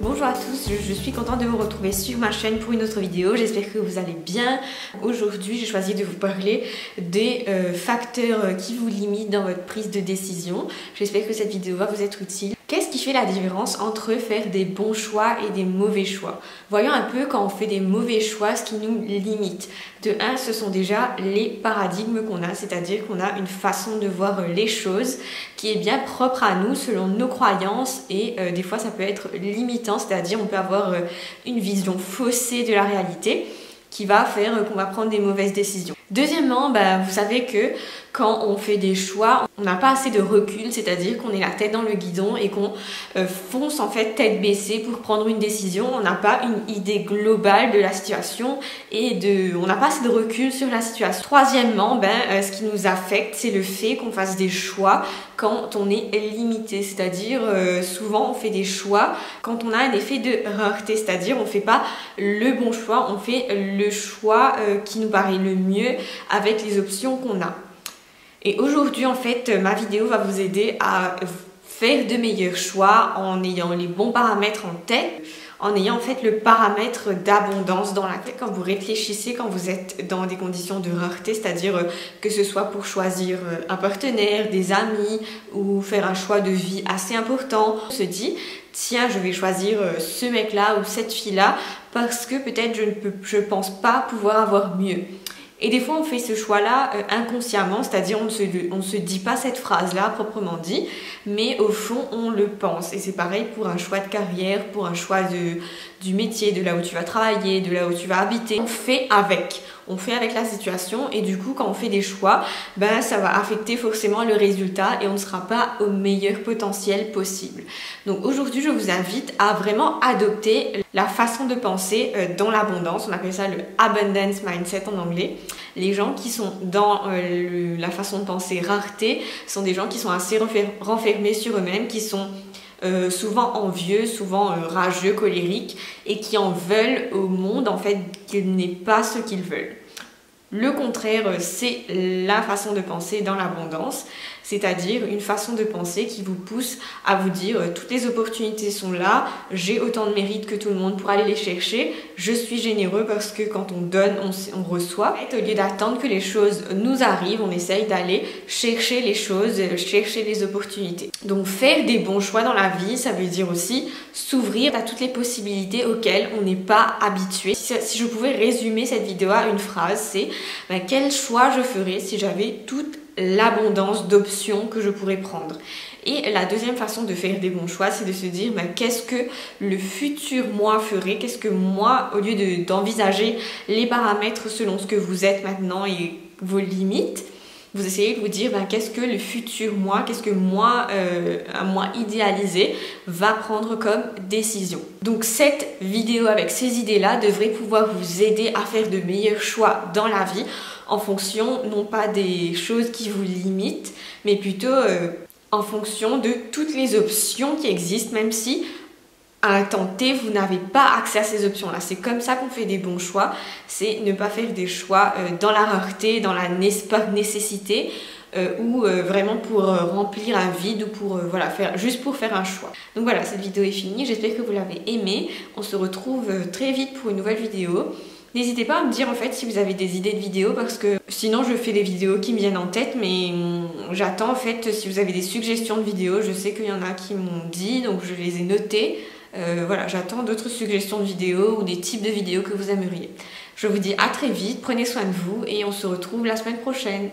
Bonjour à tous, je suis contente de vous retrouver sur ma chaîne pour une autre vidéo. J'espère que vous allez bien. Aujourd'hui, j'ai choisi de vous parler des facteurs qui vous limitent dans votre prise de décision. J'espère que cette vidéo va vous être utile. Qu'est-ce qui fait la différence entre faire des bons choix et des mauvais choix? Voyons un peu quand on fait des mauvais choix, ce qui nous limite. De un, ce sont déjà les paradigmes qu'on a, c'est-à-dire qu'on a une façon de voir les choses qui est bien propre à nous selon nos croyances et des fois ça peut être limitant, c'est-à-dire on peut avoir une vision faussée de la réalité qui va faire qu'on va prendre des mauvaises décisions. Deuxièmement, vous savez que quand on fait des choix, on n'a pas assez de recul, c'est-à-dire qu'on est la tête dans le guidon et qu'on fonce en fait tête baissée pour prendre une décision. On n'a pas une idée globale de la situation et on n'a pas assez de recul sur la situation. Troisièmement, ce qui nous affecte, c'est le fait qu'on fasse des choix quand on est limité, c'est-à-dire souvent on fait des choix quand on a un effet de rareté, c'est-à-dire on ne fait pas le bon choix, on fait le choix qui nous paraît le mieux avec les options qu'on a. Et aujourd'hui, en fait, ma vidéo va vous aider à faire de meilleurs choix en ayant les bons paramètres en tête, en ayant en fait le paramètre d'abondance dans la tête quand vous réfléchissez, quand vous êtes dans des conditions de rareté, c'est-à-dire que ce soit pour choisir un partenaire, des amis ou faire un choix de vie assez important. On se dit, tiens, je vais choisir ce mec-là ou cette fille-là parce que peut-être je pense pas pouvoir avoir mieux. Et des fois, on fait ce choix-là inconsciemment, c'est-à-dire on ne se dit pas cette phrase-là proprement dit, mais au fond, on le pense. Et c'est pareil pour un choix de carrière, pour un choix du métier, de là où tu vas travailler, de là où tu vas habiter. On fait avec la situation et du coup, quand on fait des choix, ça va affecter forcément le résultat et on ne sera pas au meilleur potentiel possible. Donc aujourd'hui, je vous invite à vraiment adopter la façon de penser dans l'abondance. On appelle ça le abundance mindset en anglais. Les gens qui sont dans la façon de penser rareté sont des gens qui sont assez renfermés sur eux-mêmes, qui sont souvent envieux, souvent rageux, colériques et qui en veulent au monde en fait qu'il n'est pas ce qu'ils veulent. Le contraire, c'est la façon de penser dans l'abondance, c'est-à-dire une façon de penser qui vous pousse à vous dire toutes les opportunités sont là, j'ai autant de mérite que tout le monde pour aller les chercher, je suis généreux parce que quand on donne, on reçoit. Au lieu d'attendre que les choses nous arrivent, on essaye d'aller chercher les choses, chercher les opportunités. Donc faire des bons choix dans la vie, ça veut dire aussi s'ouvrir à toutes les possibilités auxquelles on n'est pas habitué. Si je pouvais résumer cette vidéo à une phrase, c'est quel choix je ferais si j'avais toute l'abondance d'options que je pourrais prendre. Et la deuxième façon de faire des bons choix, c'est de se dire qu'est-ce que le futur moi ferait, qu'est-ce que moi, au lieu d'envisager les paramètres selon ce que vous êtes maintenant et vos limites, vous essayez de vous dire qu'est-ce que le futur moi, qu'est-ce que moi, un moi idéalisé va prendre comme décision. Donc cette vidéo avec ces idées-là devrait pouvoir vous aider à faire de meilleurs choix dans la vie en fonction non pas des choses qui vous limitent, mais plutôt en fonction de toutes les options qui existent, même si à un temps T, vous n'avez pas accès à ces options-là. C'est comme ça qu'on fait des bons choix, c'est ne pas faire des choix dans la rareté, dans la nécessité, ou vraiment pour remplir un vide ou pour juste pour faire un choix. Donc voilà, cette vidéo est finie, j'espère que vous l'avez aimée. On se retrouve très vite pour une nouvelle vidéo. N'hésitez pas à me dire en fait si vous avez des idées de vidéos parce que sinon je fais des vidéos qui me viennent en tête, mais j'attends en fait si vous avez des suggestions de vidéos. Je sais qu'il y en a qui m'ont dit, donc je les ai notées. J'attends d'autres suggestions de vidéos ou des types de vidéos que vous aimeriez. Je vous dis à très vite, prenez soin de vous et on se retrouve la semaine prochaine.